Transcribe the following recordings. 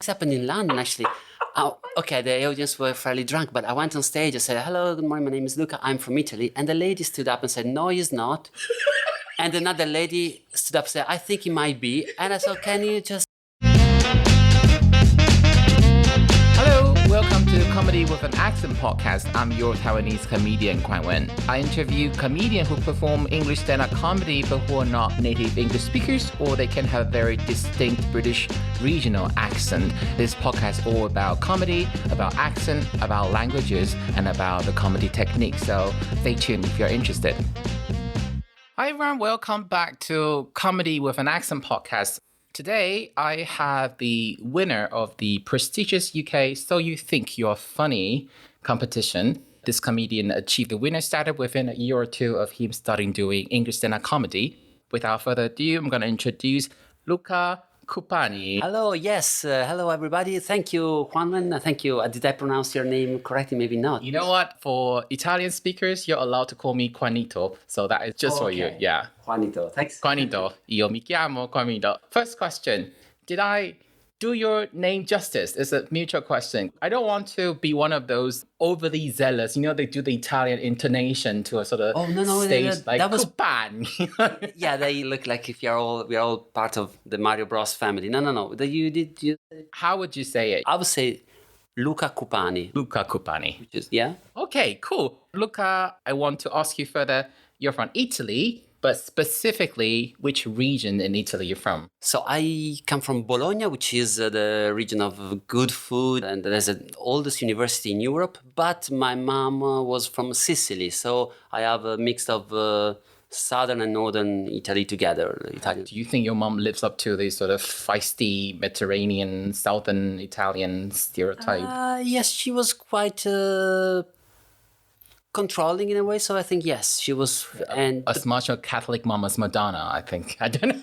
It's happened in London, actually. Okay, the audience were fairly drunk, but I went on stage. I said, "Hello, good morning. My name is Luca. I'm from Italy." And the lady stood up and said, "No, he's not." And another lady stood up and said, "I think he might be." And I said, "Can you just..." Hello, welcome to Comedy with an Accent podcast. I'm your Taiwanese comedian, Kuan-wen. I interview comedians who perform English stand-up comedy but who are not native English speakers, or they can have very distinct British regional accent. This podcast is all about comedy, about accent, about languages, and about the comedy technique. So stay tuned if you're interested. Hi everyone, welcome back to Comedy with an Accent podcast. Today, I have the winner of the prestigious UK So You Think You're Funny competition. This comedian achieved the winner status within a year or two of him starting doing English stand-up comedy. Without further ado, I'm going to introduce Luca Cupani. Hello, yes. Hello, everybody. Thank you, Kuan-wen. Thank you. Did I pronounce your name correctly? Maybe not. You know what? For Italian speakers, you're allowed to call me Juanito. So that is just for you. Yeah. Juanito, thanks. Juanito. Io mi chiamo Juanito. First question. Did I do your name justice? It's a mutual question. I don't want to be one of those overly zealous. You know, they do the Italian intonation to a sort of stage that was Cupani. Yeah, they look like if we're all part of the Mario Bros family. No. You. How would you say it? I would say Luca Cupani. Luca Cupani. Which is, yeah. Okay, cool. Luca, I want to ask you further. You're from Italy, but specifically, which region in Italy you're from? So I come from Bologna, which is the region of good food, and there's the oldest university in Europe. But my mom was from Sicily, so I have a mix of southern and northern Italy together. Italian. Do you think your mom lives up to the sort of feisty Mediterranean, southern Italian stereotype? Yes, she was quite controlling in a way, so I think yes, she was. And as much a Catholic mom as Madonna, I think. I don't know.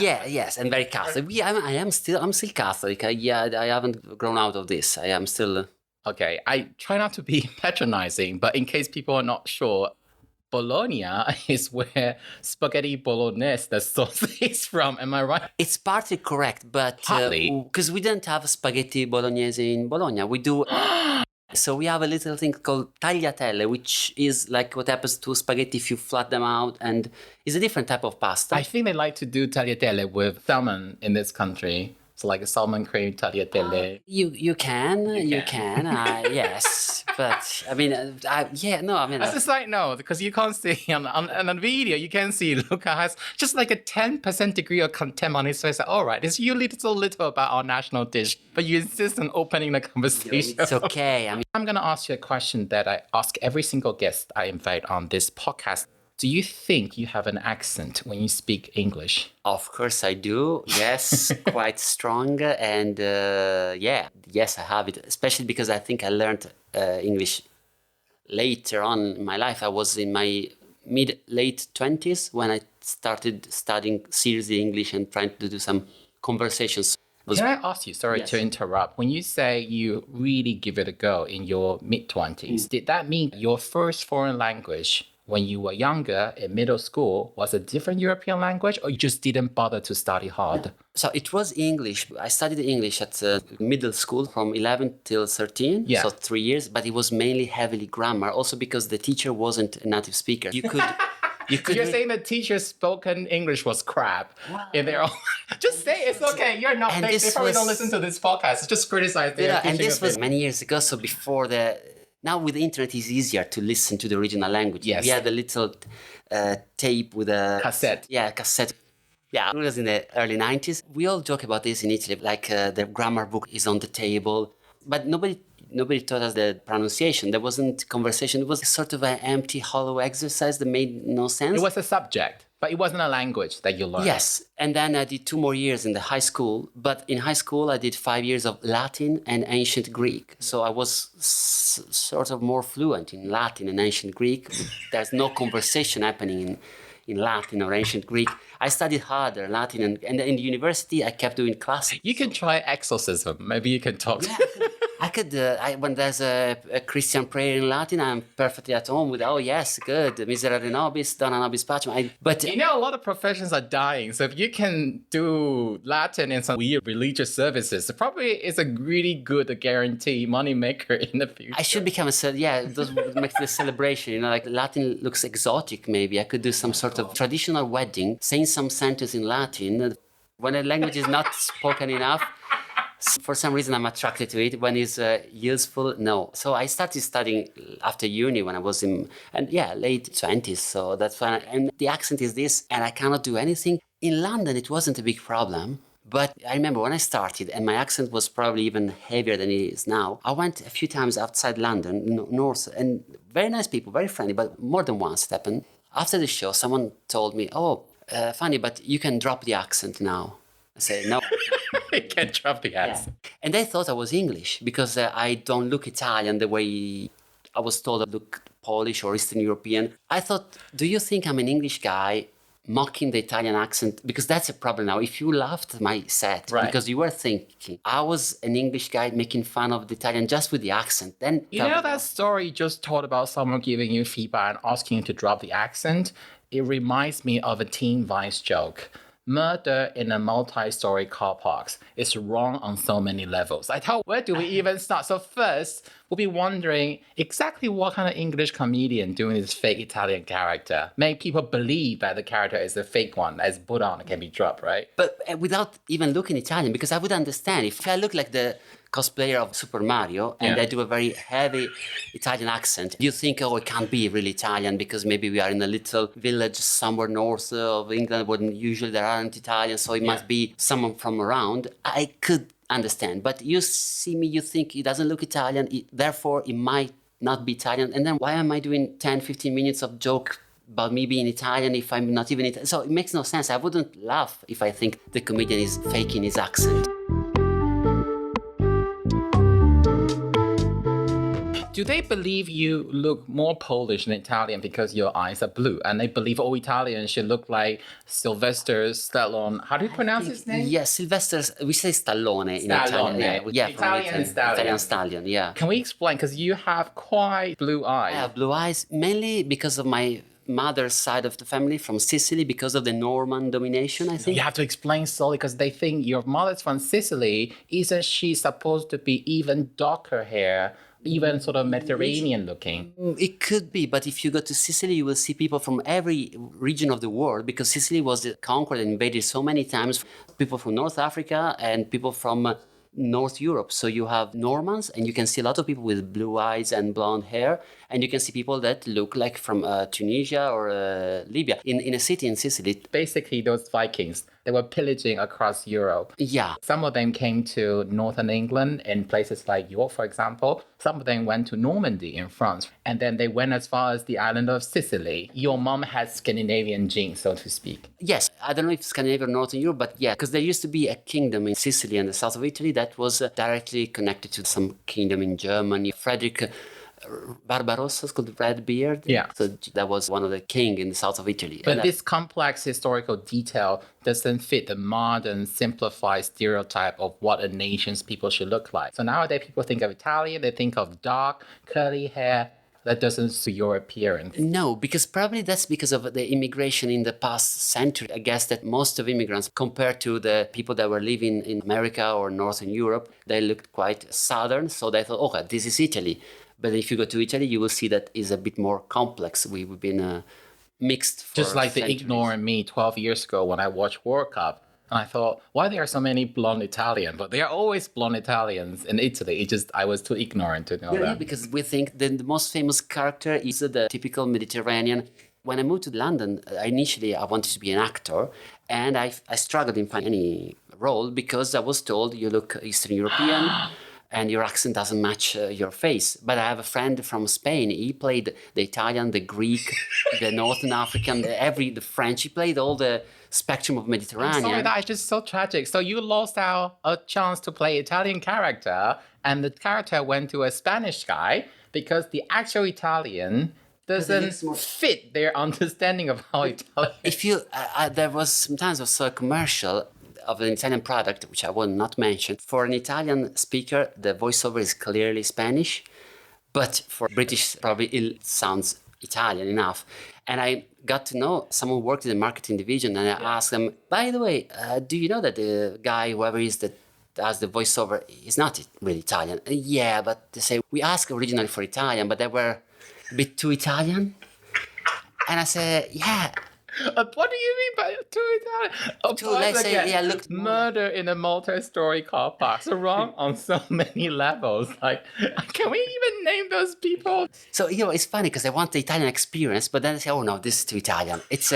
Yes, and very Catholic. I'm still Catholic. I haven't grown out of this. I am still. Okay, I try not to be patronizing, but in case people are not sure, Bologna is where spaghetti bolognese, the sauce, is from. Am I right? It's partly correct, but because we don't have spaghetti bolognese in Bologna, we do. So we have a little thing called tagliatelle, which is like what happens to spaghetti if you flat them out, and it's a different type of pasta. I think they like to do tagliatelle with salmon in this country. So like a salmon cream tagliatelle. You can. Yes. But I mean, As a side note, because you can't see on the video, you can see Luca has just like a 10% degree of contempt on his face. All right, it's you little about our national dish, but you insist on opening the conversation. It's okay. I'm going to ask you a question that I ask every single guest I invite on this podcast. Do you think you have an accent when you speak English? Of course I do. Yes, quite strong. And yes, I have it. Especially because I think I learned English later on in my life. I was in my late 20s when I started studying seriously English and trying to do some conversations. Can I ask you, sorry to interrupt, when you say you really give it a go in your mid-20s, did that mean your first foreign language when you were younger in middle school was a different European language, or you just didn't bother to study hard? So it was English. I studied English at middle school from 11 till 13, so 3 years, but it was mainly heavily grammar, also because the teacher wasn't a native speaker. You're saying the teacher's spoken English was crap in their own... Just say it's okay. You're not... They probably don't listen to this podcast. Just criticize their teaching. And this was many years ago, so before the... Now with the internet, it's easier to listen to the original language. Yes. We had a little tape with a... Cassette. Yeah, cassette. Yeah, it was in the early 90s. We all joke about this in Italy, like the grammar book is on the table. But nobody taught us the pronunciation. There wasn't conversation. It was sort of an empty, hollow exercise that made no sense. It was a subject, but it wasn't a language that you learned. Yes. And then I did 2 more years in the high school. But in high school, I did 5 years of Latin and ancient Greek. So I was sort of more fluent in Latin and ancient Greek. There's no conversation happening in Latin or ancient Greek. I studied harder Latin, and in the university, I kept doing classics. You can try exorcism. Maybe you can talk. Yeah, I could, when there's a Christian prayer in Latin, I'm perfectly at home with, oh yes, good, miserere nobis, dona nobis pacem. But You know, a lot of professions are dying. So if you can do Latin in some weird religious services, it probably is a really good guarantee money maker in the future. I should become those would make the celebration, like Latin looks exotic maybe. I could do some sort of traditional wedding, saying some sentence in Latin. When a language is not spoken enough, for some reason I'm attracted to it. When it's useful, no. So I started studying after uni when I was in, late 20s. So that's when, and the accent is this, and I cannot do anything. In London, it wasn't a big problem. But I remember when I started, and my accent was probably even heavier than it is now, I went a few times outside London, north, and very nice people, very friendly, but more than once it happened. After the show, someone told me, funny, but you can drop the accent now. I said, no. You can't drop the accent. Yeah. And they thought I was English because I don't look Italian the way I was told I look Polish or Eastern European. I thought, do you think I'm an English guy mocking the Italian accent? Because that's a problem now. If you laughed at my set, because you were thinking I was an English guy making fun of the Italian just with the accent, then... You know that story you just told about someone giving you feedback and asking you to drop the accent? It reminds me of a Teen Vice joke. Murder in a multi-story car park is wrong on so many levels. I thought, where do we even start? So first, we'll be wondering exactly what kind of English comedian doing this fake Italian character make people believe that the character is a fake one, as put on and can be dropped, right? But without even looking Italian, because I would understand if I look like the cosplayer of Super Mario and I do a very heavy Italian accent, you think, it can't be really Italian because maybe we are in a little village somewhere north of England when usually there aren't Italians, so it must be someone from around. I could understand, but you see me, you think it doesn't look Italian, therefore it might not be Italian, and then why am I doing 10-15 minutes of joke about me being Italian if I'm not even Italian? So it makes no sense. I wouldn't laugh if I think the comedian is faking his accent. Do they believe you look more Polish than Italian because your eyes are blue? And they believe all Italians should look like Sylvester Stallone. How do you pronounce his name? Yes, Sylvester, we say Stallone in Italian. Yeah, Italian Stallion. Italian Stallion, yeah. Can we explain? Because you have quite blue eyes. I have blue eyes, mainly because of my mother's side of the family from Sicily, because of the Norman domination, I think. You have to explain slowly because they think your mother's from Sicily. Isn't she supposed to be even darker hair? Even sort of Mediterranean looking. It could be, but if you go to Sicily, you will see people from every region of the world because Sicily was conquered and invaded so many times. People from North Africa and people from North Europe. So you have Normans, and you can see a lot of people with blue eyes and blonde hair, and you can see people that look like from Tunisia or Libya in a city in Sicily. Basically, those Vikings, they were pillaging across Europe. Yeah. Some of them came to northern England in places like York, for example. Some of them went to Normandy in France. And then they went as far as the island of Sicily. Your mom has Scandinavian genes, so to speak. Yes. I don't know if Scandinavia or Northern Europe, but yeah, because there used to be a kingdom in Sicily and the south of Italy that was directly connected to some kingdom in Germany. Frederick Barbarossa's called Redbeard. Yeah. So that was one of the king in the south of Italy. But this complex historical detail doesn't fit the modern, simplified stereotype of what a nation's people should look like. So nowadays people think of Italian, they think of dark, curly hair. That doesn't suit your appearance. No, because probably that's because of the immigration in the past century. I guess that most of immigrants, compared to the people that were living in America or Northern Europe, they looked quite southern. So they thought, okay, this is Italy. But if you go to Italy, you will see that it's a bit more complex. We've been mixed for just like centuries. The ignoring me 12 years ago when I watched World Cup. And I thought, why there are so many blonde Italians? But there are always blonde Italians in Italy. I was too ignorant to know that. Yeah, because we think the most famous character is the typical Mediterranean. When I moved to London, initially I wanted to be an actor. And I struggled in finding any role because I was told you look Eastern European. And your accent doesn't match your face. But I have a friend from Spain. He played the Italian, the Greek, the Northern African, the French. He played all the spectrum of Mediterranean. I'm sorry, that is just so tragic. So you lost out a chance to play Italian character, and the character went to a Spanish guy because the actual Italian doesn't fit their understanding of how Italian. If you, there was sometimes I saw a commercial. of an Italian product, which I will not mention. For an Italian speaker, the voiceover is clearly Spanish, but for British, probably it sounds Italian enough. And I got to know someone who worked in the marketing division, and I asked them, by the way, do you know that the guy, whoever is that does the voiceover, is not really Italian? Yeah, but they say, we asked originally for Italian, but they were a bit too Italian. And I said, yeah. What do you mean by too Italian? Let's say, yeah, look. Murder in a multi-story car park. So wrong on so many levels. Like, can we even name those people? So, it's funny because I want the Italian experience, but then I say, oh no, this is too Italian. It's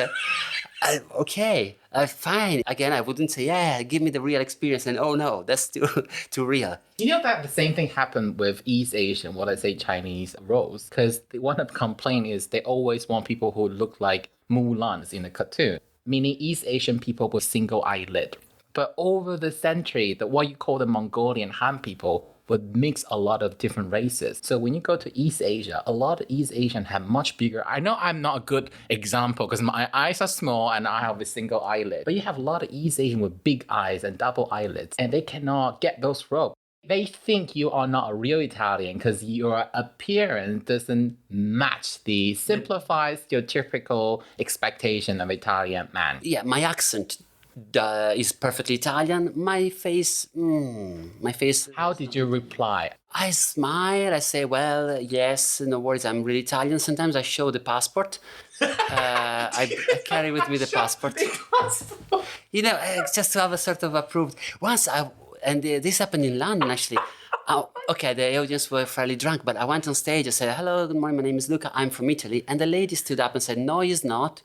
okay, fine. Again, I wouldn't say, yeah, give me the real experience. And oh no, that's too real. You know that the same thing happened with East Asian, what I say Chinese roles, because one of the complaint is they always want people who look like Mulan in a cartoon, meaning East Asian people with single eyelid. But over the century, what you call the Mongolian Han people would mix a lot of different races. So when you go to East Asia, a lot of East Asian have much bigger. I know I'm not a good example because my eyes are small and I have a single eyelid. But you have a lot of East Asian with big eyes and double eyelids, and they cannot get those roles. They think you are not a real Italian because your appearance doesn't match the simplified, stereotypical expectation of Italian man. Yeah, my accent is perfectly Italian. My face. How did you reply? I smile. I say, well, yes, no worries. I'm really Italian. Sometimes I show the passport. I carry with me the passport. Just to have a sort of approved. This happened in London, actually. Okay, the audience were fairly drunk, but I went on stage. I said, hello, good morning, my name is Luca. I'm from Italy. And the lady stood up and said, no, he's not.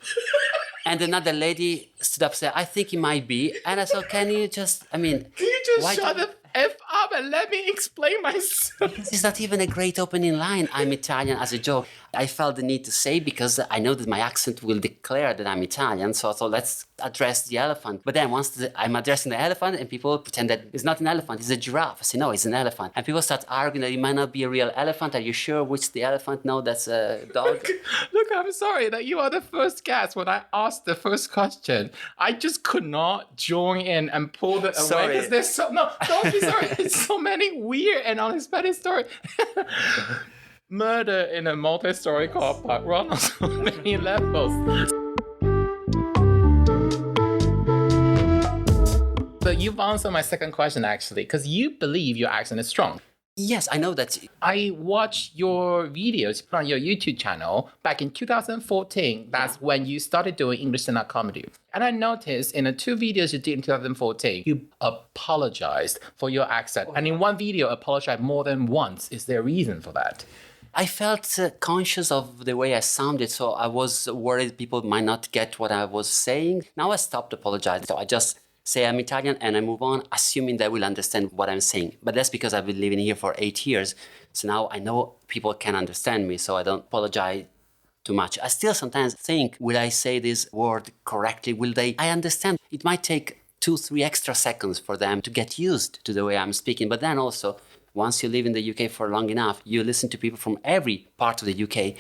And another lady stood up and said, I think he might be. And I said, can you just shut the F up and let me explain myself? It's not even a great opening line. I'm Italian as a joke. I felt the need to say because I know that my accent will declare that I'm Italian. So I thought, let's address the elephant. But then once I'm addressing the elephant and people pretend that it's not an elephant, it's a giraffe. I say, no, it's an elephant. And people start arguing that it might not be a real elephant. Are you sure which the elephant? No, that's a dog. Look, I'm sorry that you are the first guest. When I asked the first question, I just could not join in and pull it away. Because there's don't be sorry. There's so many weird and unexpected stories. Murder in a multi-story car park, run on so many levels. So you've answered my second question, actually, because you believe your accent is strong. Yes, I know that. I watched your videos on your YouTube channel back in 2014. That's when you started doing English stand-up comedy. And I noticed in the 2 videos you did in 2014, you apologized for your accent. And in one video, apologized more than once. Is there a reason for that? I felt conscious of the way I sounded, so I was worried people might not get what I was saying. Now I stopped apologizing. So I just say I'm Italian and I move on, assuming they will understand what I'm saying. But that's because I've been living here for 8 years. So now I know people can understand me, so I don't apologize too much. I still sometimes think, will I say this word correctly? I understand it might take 2-3 extra seconds for them to get used to the way I'm speaking. But then also, once you live in the UK for long enough, you listen to people from every part of the UK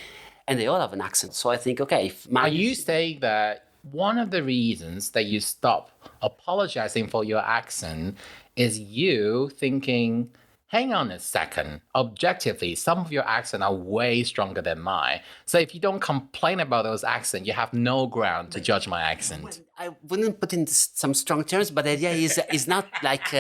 and they all have an accent. So I think, okay. Are you saying that one of the reasons that you stop apologizing for your accent is you thinking, hang on a second, objectively, some of your accents are way stronger than mine. So if you don't complain about those accents, you have no ground to judge my accent. I wouldn't put in some strong terms, but the idea is not like...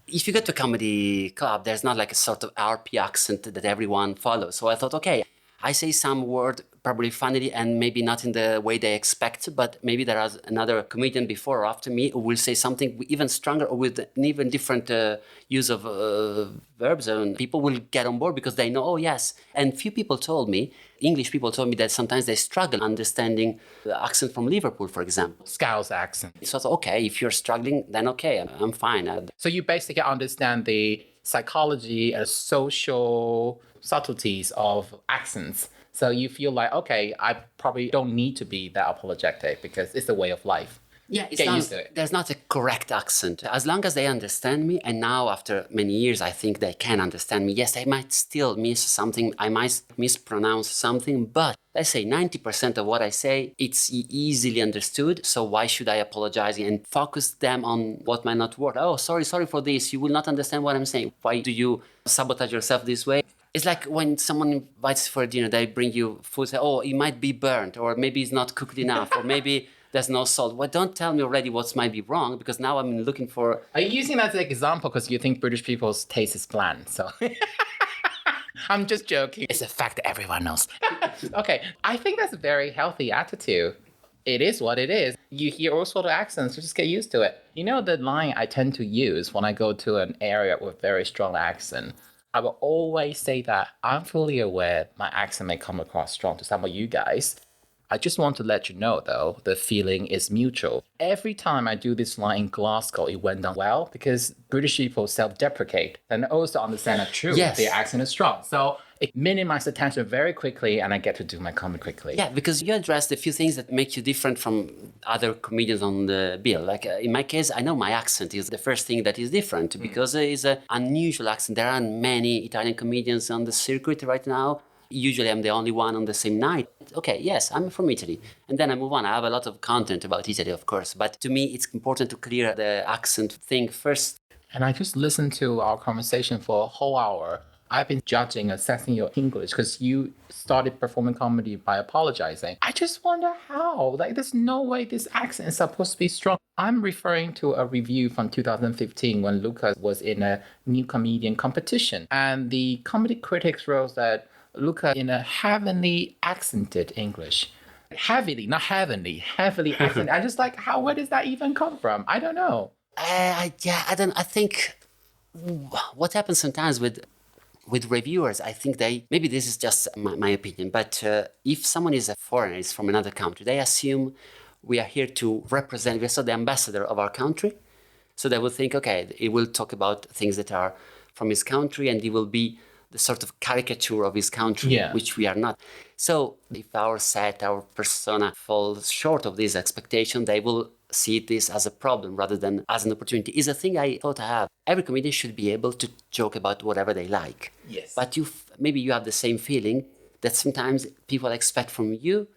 if you go to a comedy club, there's not like a sort of RP accent that everyone follows. So I thought, okay, I say some word probably funnily and maybe not in the way they expect, but maybe there is another comedian before or after me who will say something even stronger or with an even different use of verbs, and people will get on board because they know, oh yes. And few people told me, English people told me that sometimes they struggle understanding the accent from Liverpool, for example. Scouse accent. So I thought, okay, if you're struggling, then okay, I'm fine. So you basically understand the psychology and social subtleties of accents. So you feel like, okay, I probably don't need to be that apologetic because it's a way of life. Yeah, it's Get not, used to it. there's not a correct accent. As long as they understand me, and now after many years, I think they can understand me. Yes, I might still miss something, I might mispronounce something, but let's say 90% of what I say, it's easily understood. So why should I apologize and focus them on what might not work? Oh, sorry for this. You will not understand what I'm saying. Why do you sabotage yourself this way? It's like when someone invites you for dinner, they bring you food, say, oh, it might be burnt, or maybe it's not cooked enough, or maybe there's no salt. Well, don't tell me already what might be wrong, because now I'm looking for... Are you using that as an example because you think British people's taste is bland? So I'm just joking. It's a fact that everyone knows. Okay, I think that's a very healthy attitude. It is what it is. You hear all sort of accents, you just get used to it. You know the line I tend to use when I go to an area with very strong accent? I will always say that I'm fully aware my accent may come across strong to some of you guys. I just want to let you know, though, the feeling is mutual. Every time I do this line in Glasgow, it went down well because British people self-deprecate and also understand that true, Yes. their accent is strong. So it minimizes the tension very quickly and I get to do my comedy quickly. Yeah, because you addressed a few things that make you different from other comedians on the bill. Like in my case, I know my accent is the first thing that is different because it's an unusual accent. There aren't many Italian comedians on the circuit right now. Usually I'm the only one on the same night. Okay, yes, I'm from Italy. And then I move on. I have a lot of content about Italy, of course. But to me, it's important to clear the accent thing first. And I just listened to our conversation for a whole hour. I've been judging, assessing your English because you started performing comedy by apologizing. I just wonder how. Like, there's no way this accent is supposed to be strong. I'm referring to a review from 2015 when Luca was in a new comedian competition. And the comedy critics wrote that Luca in a heavenly accented English. Heavily, not heavenly, heavily accented. I just like, where does that even come from? I don't know. I think what happens sometimes with reviewers, I think maybe this is just my opinion, but if someone is a foreigner, is from another country, they assume we are here to represent, we're the ambassador of our country. So they will think, okay, he will talk about things that are from his country and he will be the sort of caricature of his country, which we are not. So if our set, our persona falls short of this expectation, they will see this as a problem rather than as an opportunity. Is a thing I thought I have. Every comedian should be able to joke about whatever they like. Yes. But maybe you have the same feeling that sometimes people expect from you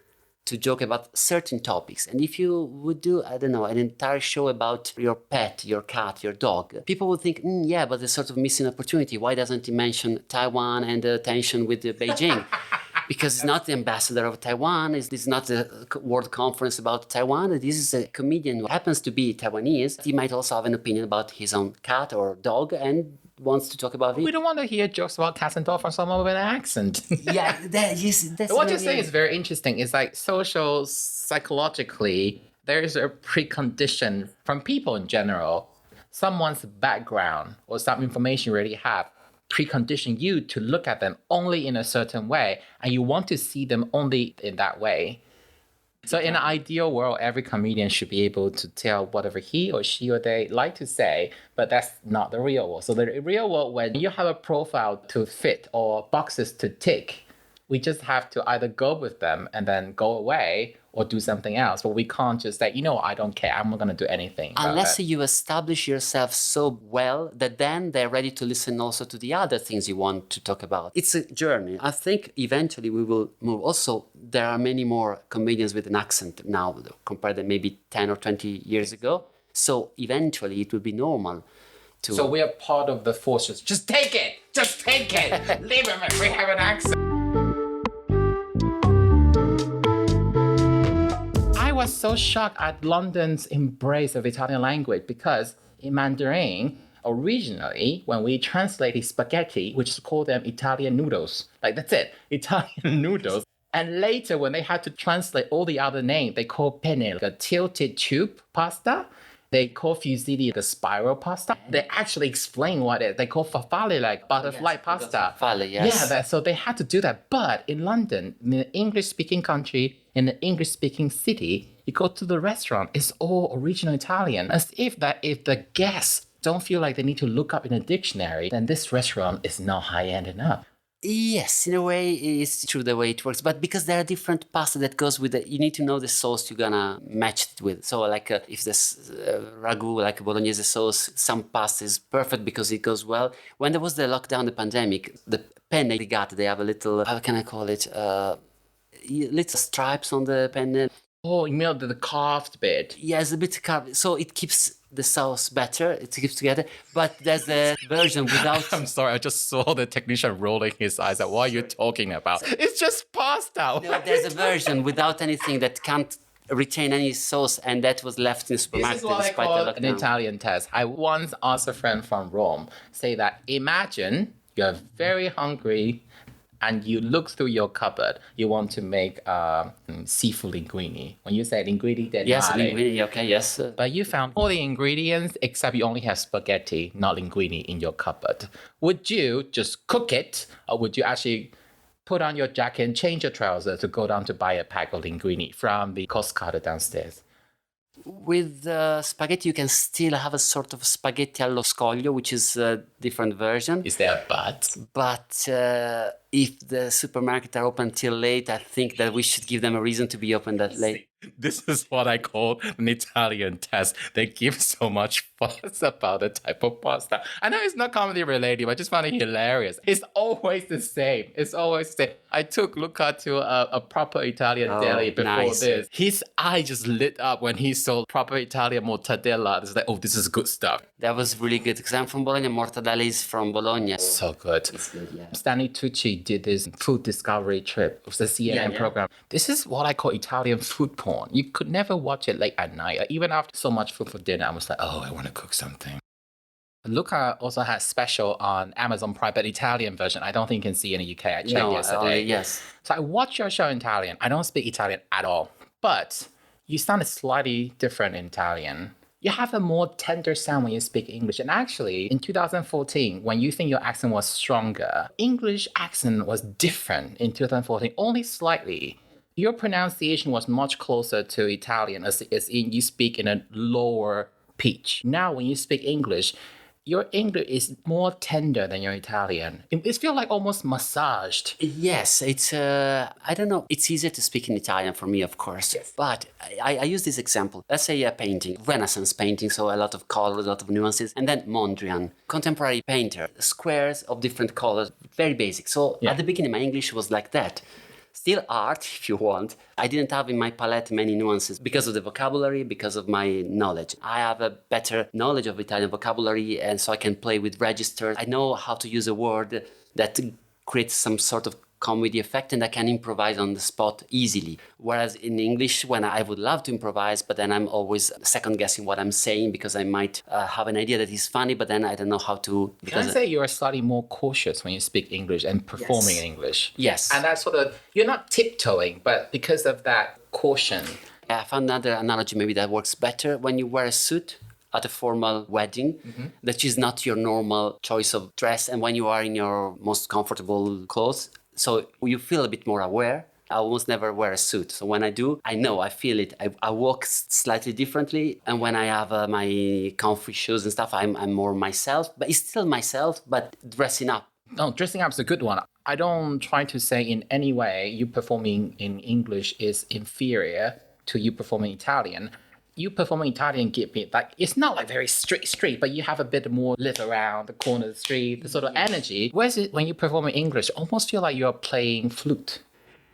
to joke about certain topics. And if you would do, I don't know, an entire show about your pet, your cat, your dog, people would think, yeah, but there's sort of missing opportunity. Why doesn't he mention Taiwan and the tension with Beijing? Because it's not the ambassador of Taiwan. It's not the World Conference about Taiwan. This is a comedian who happens to be Taiwanese. He might also have an opinion about his own cat or dog and wants to talk about it. We don't want to hear jokes about cats and dogs from someone with an accent. Yeah, that's what you're saying is very interesting. It's like psychologically, there is a precondition from people in general. Someone's background or some information you already have precondition you to look at them only in a certain way, and you want to see them only in that way. So in an ideal world, every comedian should be able to tell whatever he or she or they like to say, but that's not the real world. So the real world, when you have a profile to fit or boxes to tick, we just have to either go with them and then go away or do something else. But we can't just say, I don't care. I'm not going to do anything. Unless you establish yourself so well that then they're ready to listen also to the other things you want to talk about. It's a journey. I think eventually we will move. Also, there are many more comedians with an accent now compared to maybe 10 or 20 years ago. So eventually it will be normal. So we are part of the forces. Just take it. Just take it. Leave him if we have an accent. I was so shocked at London's embrace of Italian language because in Mandarin, originally, when we translated spaghetti, we just call them Italian noodles. Like, that's it, Italian noodles. And later, when they had to translate all the other names, they call penne, like a tilted tube pasta. They call fusilli the spiral pasta. They actually explain what it is. They call farfalle like butterfly pasta. Farfalle, yes. Yeah, so they had to do that. But in London, in an English-speaking country, in an English-speaking city, you go to the restaurant, it's all original Italian. As if the guests don't feel like they need to look up in a dictionary, then this restaurant is not high-end enough. Yes, in a way, it's true the way it works. But because there are different pasta that goes with it, you need to know the sauce you're gonna match it with. So, like if this ragu, like bolognese sauce, some pasta is perfect because it goes well. When there was the lockdown, the pandemic, the penne rigate, they have a little, how can I call it? Little stripes on the penne. Oh, you mean the carved bit? Yeah, it's a bit carved. So it keeps the sauce better. It keeps together. But there's the version without. I'm sorry, I just saw the technician rolling his eyes at what are you talking about? It's just pasta. No, there's a version without anything that can't retain any sauce, and that was left in the supermarket This is what I despite call the an lockdown. Italian test. I once asked a friend from Rome, say that imagine you're very hungry and you look through your cupboard, you want to make seafood linguine. When you say linguine, then Yes, linguine, okay, yes. but you found all the ingredients except you only have spaghetti, not linguine, in your cupboard. Would you just cook it, or would you actually put on your jacket and change your trousers to go down to buy a pack of linguine from the cost cutter downstairs? With spaghetti, you can still have a sort of spaghetti allo scoglio, which is a different version. Is there a but? But if the supermarket are open till late, I think that we should give them a reason to be open that late. This is what I call an Italian test. They give so much fuss about the type of pasta. I know it's not comedy related, but I just found it hilarious. It's always the same. It's always the same. I took Luca to a proper Italian deli before nice. this. His eye just lit up when he saw proper Italian mortadella. It's like, oh, this is good stuff. That was really good because I'm from Bologna. Mortadella is from Bologna. So good. It's good, yeah. Stanley Tucci did this food discovery trip. It was a CNN program. This is what I call Italian food porn. You could never watch it late at night. Even after so much food for dinner, I was like, oh, I want to cook something. Luca also has special on Amazon Prime, but Italian version. I don't think you can see in the UK. I checked yesterday. Yes. So I watched your show in Italian. I don't speak Italian at all, but you sounded slightly different in Italian. You have a more tender sound when you speak English. And actually, in 2014, when you think your accent was stronger, English accent was different in 2014, only slightly. Your pronunciation was much closer to Italian, as in you speak in a lower pitch. Now, when you speak English, your English is more tender than your Italian. It feels like almost massaged. Yes, it's, I don't know, it's easier to speak in Italian for me, of course. Yes. But I use this example. Let's say a painting, Renaissance painting, so a lot of colors, a lot of nuances. And then Mondrian, contemporary painter, squares of different colors, very basic. So at the beginning, my English was like that. Still art, if you want. I didn't have in my palette many nuances because of the vocabulary, because of my knowledge. I have a better knowledge of Italian vocabulary, and so I can play with registers. I know how to use a word that creates some sort of comedy effect, and I can improvise on the spot easily. Whereas in English, when I would love to improvise, but then I'm always second guessing what I'm saying because I might have an idea that is funny, but then I don't know how to. Can I say you're slightly more cautious when you speak English and performing in English? Yes. And that's sort of, you're not tiptoeing, but because of that caution. I found another analogy maybe that works better when you wear a suit at a formal wedding, that is not your normal choice of dress, and when you are in your most comfortable clothes. So you feel a bit more aware. I almost never wear a suit. So when I do, I know, I feel it. I walk slightly differently. And when I have my comfy shoes and stuff, I'm more myself. But it's still myself, but dressing up. No, dressing up is a good one. I don't try to say in any way you performing in English is inferior to you performing Italian. You perform in Italian give me like, it's not like very street, but you have a bit more live around the corner of the street, the sort of energy. Whereas it, when you perform in English, almost feel like you're playing flute.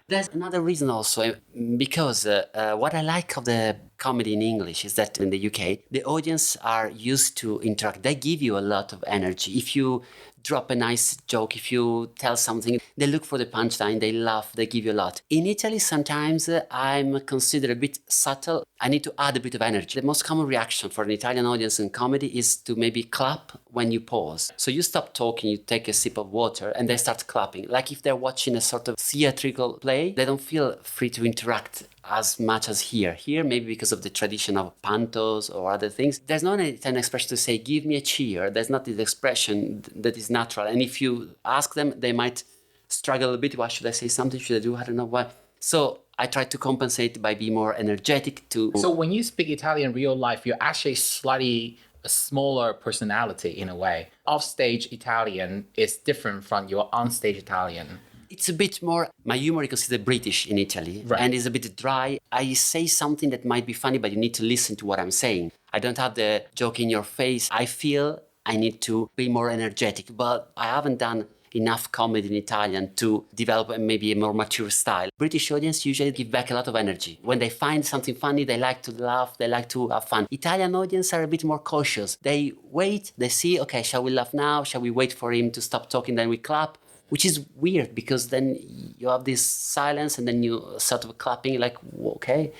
There's another reason also, because what I like of the comedy in English is that in the UK, the audience are used to interact. They give you a lot of energy. If you drop a nice joke, if you tell something, they look for the punchline, they laugh, they give you a lot. In Italy, sometimes I'm considered a bit subtle. I need to add a bit of energy. The most common reaction for an Italian audience in comedy is to maybe clap when you pause. So you stop talking, you take a sip of water, and they start clapping. Like if they're watching a sort of theatrical play, they don't feel free to interact as much as here. Here, maybe because of the tradition of pantos or other things, there's not an expression to say, give me a cheer. There's not this expression that is natural. And if you ask them, they might struggle a bit. Why should I say something? Should I do? I don't know why. So I try to compensate by being more energetic too. So when you speak Italian in real life, you're actually slightly a smaller personality in a way. Off-stage Italian is different from your on-stage Italian. It's a bit more, my humor is considered British in Italy, Right. and it's a bit dry. I say something that might be funny, but you need to listen to what I'm saying. I don't have the joke in your face. I feel I need to be more energetic, but I haven't done enough comedy in Italian to develop maybe a more mature style. British audience usually give back a lot of energy. When they find something funny, they like to laugh, they like to have fun. Italian audience are a bit more cautious. They wait, they see, okay, shall we laugh now? Shall we wait for him to stop talking, then we clap? Which is weird because then you have this silence and then you sort of clapping like, okay.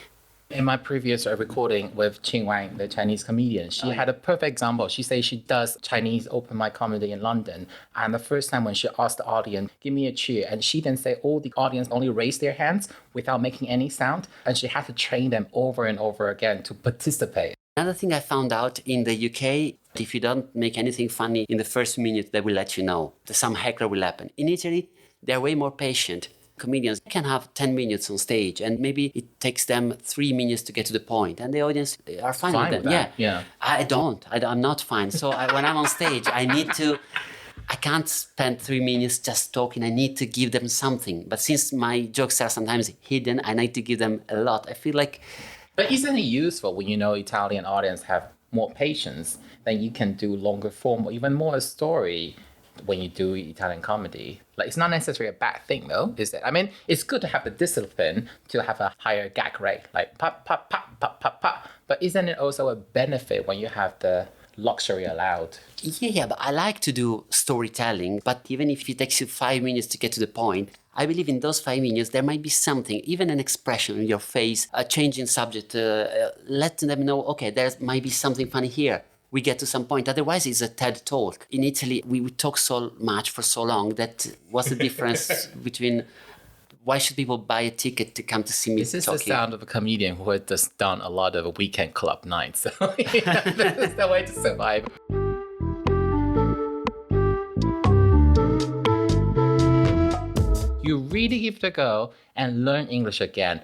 In my previous recording with Qing Wang, the Chinese comedian, she had a perfect example. She says she does Chinese open mic comedy in London. And the first time when she asked the audience, give me a cheer, and she then said all the audience only raised their hands without making any sound. And she had to train them over and over again to participate. Another thing I found out in the UK, if you don't make anything funny in the first minute, they will let you know. Some heckler will happen. In Italy, they're way more patient. Comedians can have 10 minutes on stage and maybe it takes them 3 minutes to get to the point and the audience are fine with that. Yeah. I'm not fine. So when I'm on stage, I can't spend 3 minutes just talking. I need to give them something. But since my jokes are sometimes hidden, I need to give them a lot. I feel like... But isn't it useful when you know Italian audience have more patience, then you can do longer form or even more a story when you do Italian comedy? Like, it's not necessarily a bad thing though, is it? I mean, it's good to have the discipline to have a higher gag rate, like pop, pop, pop, pop, pop, pop. But isn't it also a benefit when you have the luxury allowed? Yeah, but I like to do storytelling, but even if it takes you 5 minutes to get to the point, I believe in those 5 minutes there might be something, even an expression in your face, a change in subject, let them know, okay, there might be something funny here. We get to some point. Otherwise, it's a TED talk. In Italy, we talk so much for so long that what's the difference between why should people buy a ticket to come to see me This is talking? the sound of a comedian who has just done a lot of weekend club nights. So this is the way to survive. You really give it a go and learn English again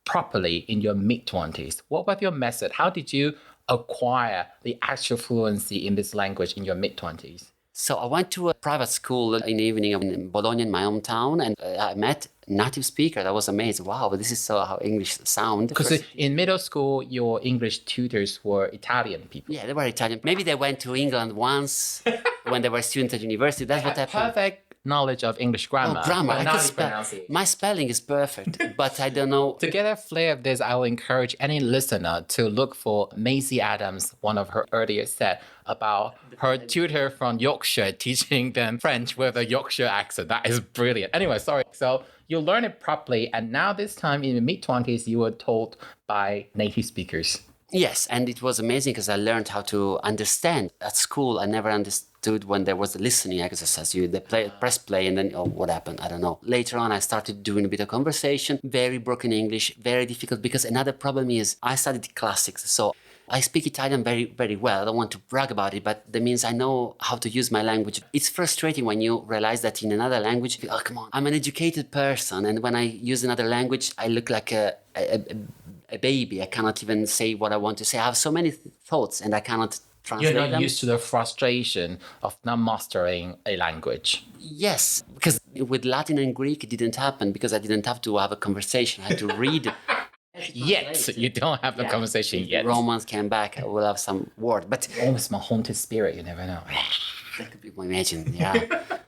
properly in your mid-20s. What was your method? How did you acquire the actual fluency in this language in your mid-20s? So I went to a private school in the evening in Bologna, in my hometown, and I met native speakers. I was amazed. Wow, this is so how English sound. Because in middle school, your English tutors were Italian people. Yeah, they were Italian. Maybe they went to England once when they were students at university. That's what happened. Perfect knowledge of English grammar. Oh, grammar. But I not can the spell. pronunciation. My spelling is perfect, but I don't know. To get a flair of this, I will encourage any listener to look for Maisie Adams, one of her earlier set, about her tutor from Yorkshire teaching them French with a Yorkshire accent. That is brilliant. Anyway, sorry. So you learn it properly, and now this time in the mid-20s, you were told by native speakers. Yes, and it was amazing because I learned how to understand. At school, I never understood when there was a listening exercise. You press play and then, oh, what happened? I don't know. Later on, I started doing a bit of conversation, very broken English, very difficult because another problem is I studied classics. So I speak Italian very, very well. I don't want to brag about it, but that means I know how to use my language. It's frustrating when you realize that in another language, oh, come on, I'm an educated person. And when I use another language, I look like a baby. I cannot even say what I want to say. I have so many thoughts and I cannot translate You're not them. used to the frustration of not mastering a language. Yes, because with Latin and Greek, it didn't happen because I didn't have to have a conversation. I had to read. Yet, you don't have the conversation If yet. Romans came back, I will have some word. But Almost my haunted spirit, you never know. that could be my imagine. Yeah,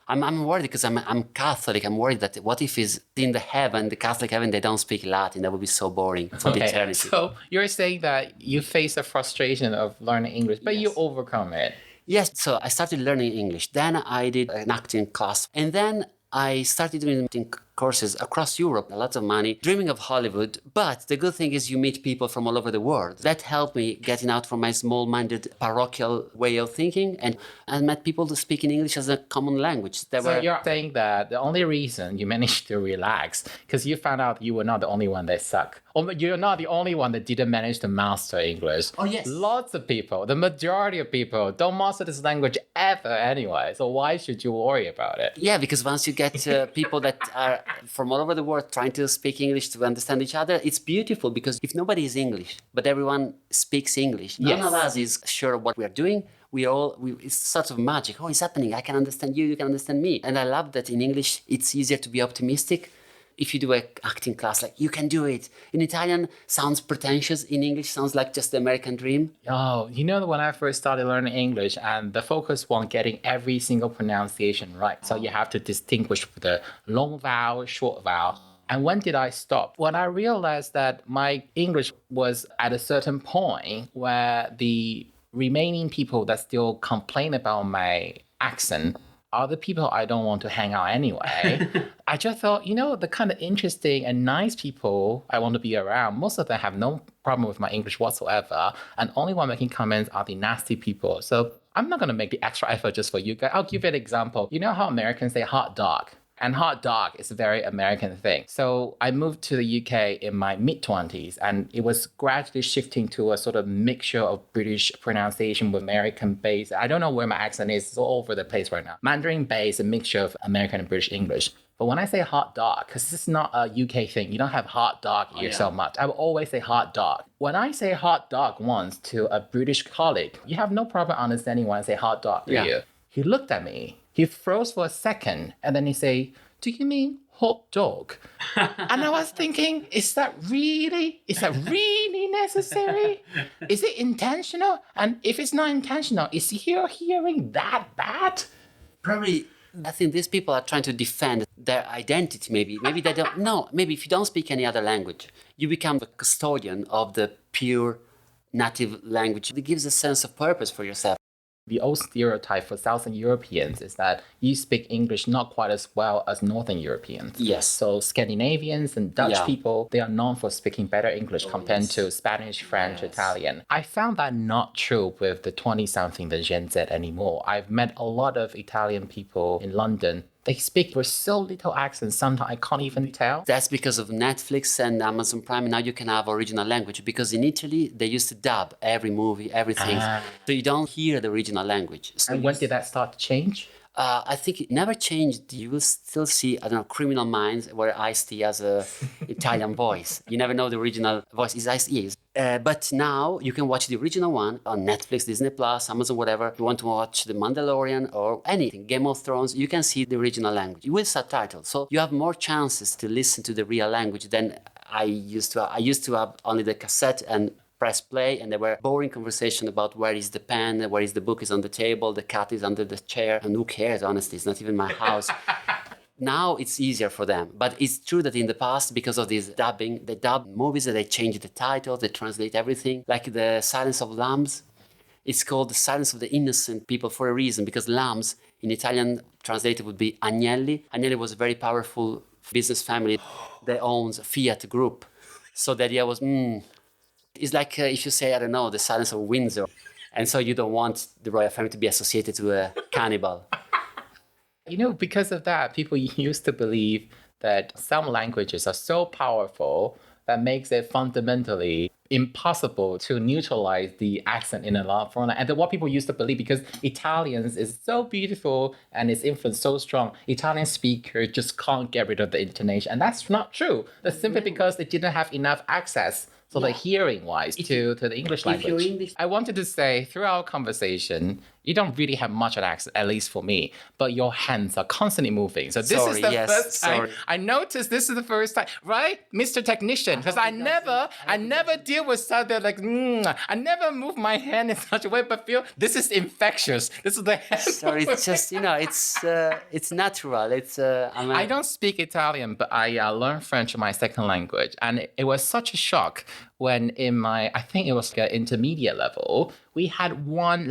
I'm worried because I'm Catholic. I'm worried that what if is in the heaven, the Catholic heaven, they don't speak Latin? That would be so boring for the eternity. So you're saying that you face the frustration of learning English, but you overcome it. Yes, so I started learning English. Then I did an acting class. And then I started doing acting courses across Europe, a lot of money, dreaming of Hollywood. But the good thing is you meet people from all over the world. That helped me getting out from my small-minded parochial way of thinking. And I met people to speak in English as a common language. So you're saying that the only reason you managed to relax because you found out you were not the only one that suck. Or you're not the only one that didn't manage to master English. Oh, yes. Lots of people, the majority of people don't master this language ever anyway. So why should you worry about it? Yeah, because once you get people that are from all over the world trying to speak English to understand each other. It's beautiful because if nobody is English, but everyone speaks English, none of us is sure what we are doing. It's sort of magic. Oh, it's happening. I can understand you, you can understand me. And I love that in English, it's easier to be optimistic. If you do an acting class, like, you can do it. In Italian, sounds pretentious. In English, sounds like just the American dream. Oh, when I first started learning English, and the focus was on getting every single pronunciation right. So you have to distinguish the long vowel, short vowel. And when did I stop? When I realized that my English was at a certain point where the remaining people that still complain about my accent are the people I don't want to hang out anyway. I just thought, the kind of interesting and nice people I want to be around, most of them have no problem with my English whatsoever. And only one making comments are the nasty people. So I'm not going to make the extra effort just for you guys. I'll give you an example. You know how Americans say hot dog? And hot dog is a very American thing. So I moved to the UK in my mid-20s, and it was gradually shifting to a sort of mixture of British pronunciation with American-based. I don't know where my accent is. It's all over the place right now. Mandarin-based, a mixture of American and British English. But when I say hot dog, because this is not a UK thing, you don't have hot dog here so much. I will always say hot dog. When I say hot dog once to a British colleague, you have no problem understanding when I say hot dog to you. He looked at me. He froze for a second, and then he say, "Do you mean hot dog?" And I was thinking, is that really necessary? Is it intentional? And if it's not intentional, is your hearing that bad? Probably, I think these people are trying to defend their identity, maybe. Maybe they don't know. Maybe if you don't speak any other language, you become the custodian of the pure native language. It gives a sense of purpose for yourself. The old stereotype for Southern Europeans is that you speak English not quite as well as Northern Europeans. Yes. So Scandinavians and Dutch people, they are known for speaking better English compared to Spanish, French, Italian. I found that not true with the 20-something, the Gen Z anymore. I've met a lot of Italian people in London. They speak with so little accent, sometimes I can't even tell. That's because of Netflix and Amazon Prime. Now you can have original language, because in Italy, they used to dub every movie, everything. So you don't hear the original language. So and when did that start to change? I think it never changed. You will still see, Criminal Minds, where Ice-T has a Italian voice. You never know the original voice is Ice-T. But now you can watch the original one on Netflix, Disney Plus, Amazon, whatever. If you want to watch The Mandalorian or anything, Game of Thrones, you can see the original language with subtitles. So you have more chances to listen to the real language than I used to. I used to have only the cassette and press play, and there were boring conversation about where is the pen, where is the book is on the table, the cat is under the chair, and who cares, honestly, it's not even my house. Now it's easier for them. But it's true that in the past, because of this dubbing, they dub movies, they change the titles, they translate everything. Like The Silence of Lambs, it's called The Silence of the Innocent People for a reason, because lambs in Italian translated would be agnelli. Agnelli was a very powerful business family that owns Fiat Group. So the idea was, it's like if you say, The Silence of Windsor. And so you don't want the royal family to be associated to a cannibal. Because of that, people used to believe that some languages are so powerful that makes it fundamentally impossible to neutralize the accent in a foreign language. And what people used to believe, because Italians is so beautiful and its influence so strong, Italian speakers just can't get rid of the intonation. And that's not true. That's simply because they didn't have enough access. So the hearing-wise to the English language. I wanted to say, through our conversation, you don't really have much of an accent, at least for me, but your hands are constantly moving. So this is the first time. I noticed this is the first time, right, Mr. Technician? Because I never deal with something like, I never move my hand in such a way, but feel this is infectious. This is the hand. Sorry, it's just, it's natural. I don't speak Italian, but I learned French, my second language. And it was such a shock when in I think it was like intermediate level, we had one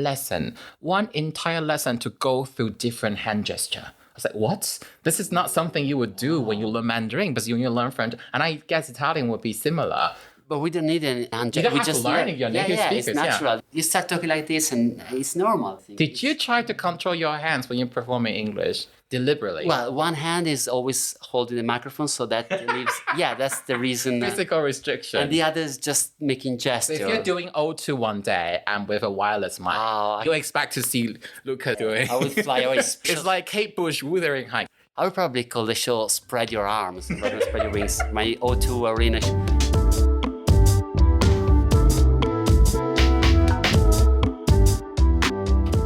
entire lesson to go through different hand gesture. I was like, what? This is not something you would do when you learn Mandarin, but when you learn French. And I guess Italian would be similar. But we don't need any hand gesture. You don't have to learn your native speakers. It's natural. You start talking like this and it's normal. Did you try to control your hands when you perform in English? Deliberately? Well, one hand is always holding the microphone, so that leaves... that's the reason. Physical restriction. And the other is just withering gestures. So if you're doing O2 one day and with a wireless mic, you expect to see Luca doing... I would fly away. It's like Kate Bush wuthering height. I would probably call the show Spread Your Arms, rather than Spread Your Wings. My O2 Arena.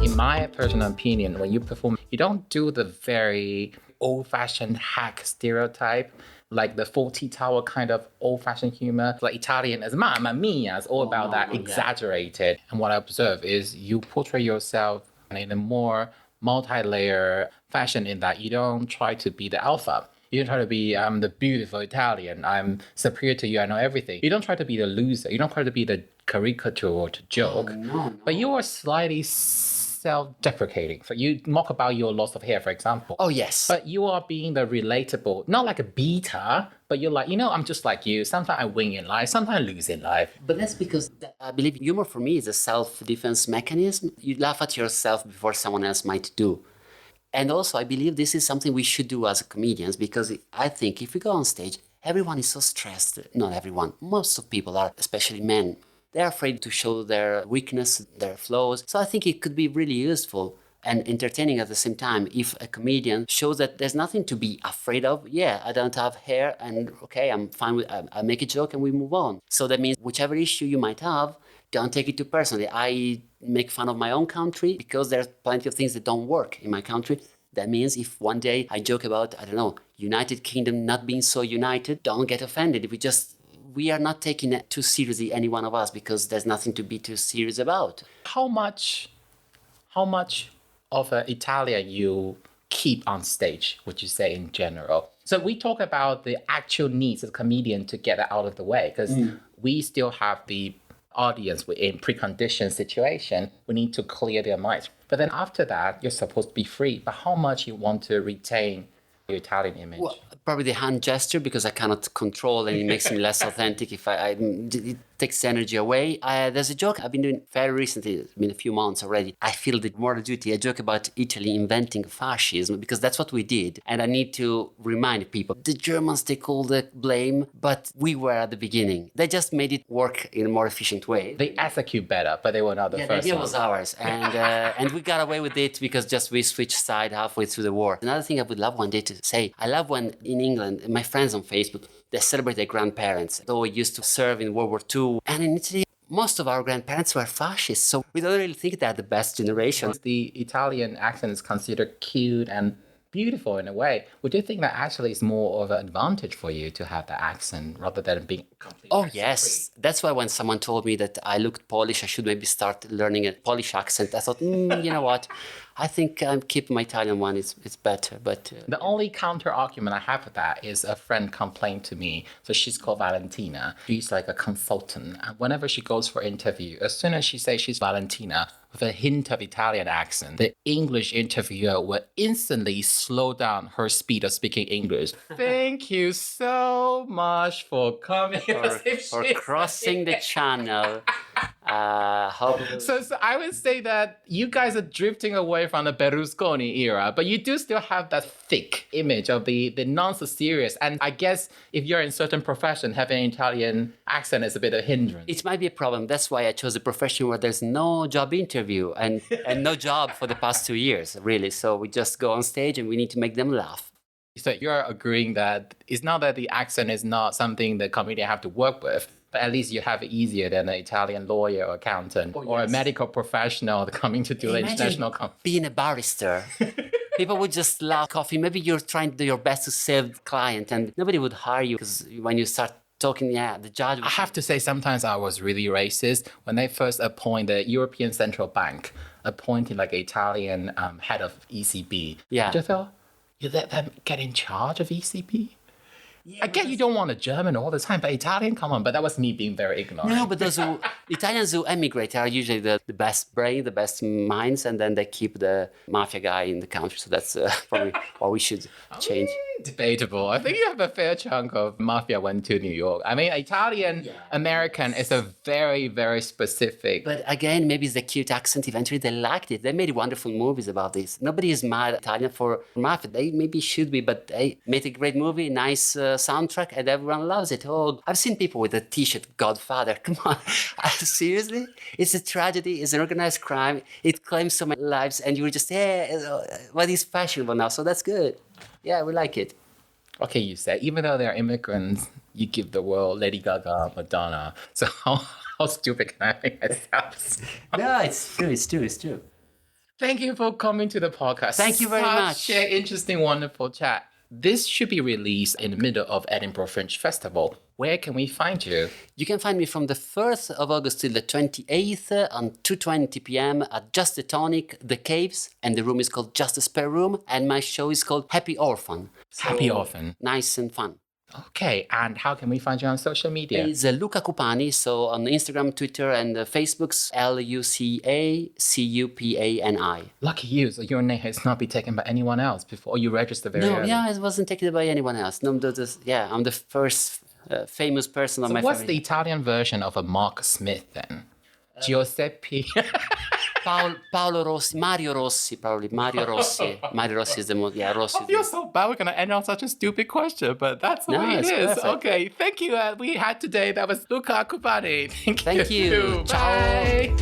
In my personal opinion, when you perform, you don't do the very old-fashioned hack stereotype, like the 40 Tower kind of old-fashioned humor. Like Italian as Mamma Mia, it's all about that exaggerated. And what I observe is you portray yourself in a more multi-layer fashion in that you don't try to be the alpha. You don't try to be, I'm the beautiful Italian, I'm superior to you, I know everything. You don't try to be the loser. You don't try to be the caricature or to joke. No. But you are slightly self-deprecating. So you mock about your loss of hair, for example. Oh, yes. But you are being the relatable, not like a beta, but you're like, I'm just like you. Sometimes I win in life, sometimes I lose in life. But that's because I believe humor for me is a self-defense mechanism. You laugh at yourself before someone else might do. And also, I believe this is something we should do as comedians, because I think if we go on stage, everyone is so stressed. Not everyone. Most of people are, especially men. They're afraid to show their weakness, their flaws. So I think it could be really useful and entertaining at the same time if a comedian shows that there's nothing to be afraid of. Yeah, I don't have hair and okay, I'm fine with I make a joke and we move on. So that means whichever issue you might have, don't take it too personally. I make fun of my own country because there's plenty of things that don't work in my country. That means if one day I joke about, I don't know, United Kingdom not being so united, don't get offended. We are not taking it too seriously, any one of us, because there's nothing to be too serious about. How much of an Italian you keep on stage, would you say in general? So we talk about the actual needs of the comedian to get it out of the way, because we still have the audience in preconditioned situation. We need to clear their minds. But then after that, you're supposed to be free. But how much you want to retain your Italian image? Well, probably the hand gesture, because I cannot control and it makes me less authentic if it takes energy away. There's a joke I've been doing very recently, it's been a few months already. I feel the moral duty. A joke about Italy inventing fascism, because that's what we did. And I need to remind people, the Germans take all the blame, but we were at the beginning. They just made it work in a more efficient way. They execute better, but they were not the first the idea one. was ours. And we got away with it because just we switched side halfway through the war. Another thing I would love one day to say, I love when in England, my friends on Facebook, they celebrate their grandparents. Though we used to serve in World War II. And in Italy, most of our grandparents were fascists. So we don't really think they're the best generation. The Italian accent is considered cute and beautiful in a way. Would you think that actually is more of an advantage for you to have the accent rather than being completely yes. That's why when someone told me that I looked Polish, I should maybe start learning a Polish accent, I thought, you know what? I think I'm keeping my Italian one. It's better. But the only counter argument I have with that is a friend complained to me. So she's called Valentina. She's like a consultant. And whenever she goes for interview, as soon as she says she's Valentina with a hint of Italian accent, the English interviewer will instantly slow down her speed of speaking English. Thank you so much for coming. For crossing the channel. So I would say that you guys are drifting away from the Berlusconi era, but you do still have that thick image of the non-so-serious. And I guess if you're in certain profession, having an Italian accent is a bit of a hindrance. It might be a problem. That's why I chose a profession where there's no job interview and no job for the past 2 years, really. So we just go on stage and we need to make them laugh. So you're agreeing that it's not that the accent is not something the comedian have to work with, but at least you have it easier than an Italian lawyer or accountant or a medical professional coming to do the international conference. Being a barrister. People would just laugh coffee. Maybe you're trying to do your best to save the client and nobody would hire you because when you start talking, the judge would... I have to say sometimes I was really racist when they first appoint the European Central Bank, appointing like an Italian head of ECB. Yeah. I just thought, you let them get in charge of ECB? I get you don't want a German all the time, but Italian, come on. But that was me being very ignorant. No, but those Italians who emigrate are usually the best brain, the best minds, and then they keep the mafia guy in the country. So that's probably what we should change. Debatable. I think you have a fair chunk of mafia went to New York. I mean, Italian American is a very, very specific. But again, maybe it's the cute accent. Eventually, they liked it. They made wonderful movies about this. Nobody is mad at Italian for mafia. They maybe should be, but they made a great movie, nice soundtrack, and everyone loves it. Oh, I've seen people with a T-shirt, Godfather. Come on, seriously? It's a tragedy. It's an organized crime. It claims so many lives, and you were just, what is fashionable now? So that's good. Yeah, we like it. Okay, you said, even though they're immigrants, you give the world Lady Gaga, Madonna. So how stupid can I make myself? No, it's true. It's true. It's true. Thank you for coming to the podcast. Thank you very much. Such an interesting, wonderful chat. This should be released in the middle of Edinburgh Fringe Festival. Where can we find you? You can find me from the 1st of August till the 28th on 2:20 p.m. at Just the Tonic, The Caves, and the room is called Just a Spare Room, and my show is called Happy Orphan. Happy Orphan. Nice and fun. Okay, and how can we find you on social media? It's Luca Cupani, so on Instagram, Twitter, and Facebook's LucaCupani. Lucky you, so your name has not been taken by anyone else before you register very early. Yeah, it wasn't taken by anyone else. No, I'm the first famous person on my what's family. the Italian version of a Mark Smith then? Giuseppe? Paolo Rossi, Mario Rossi, probably. Mario Rossi. Mario Rossi is the most, Rossi. I feel so bad we're going to end on such a stupid question, but that's the way it is. Perfect. Okay, thank you. We had today, that was Luca Cupani. Thank you. Ciao. Bye.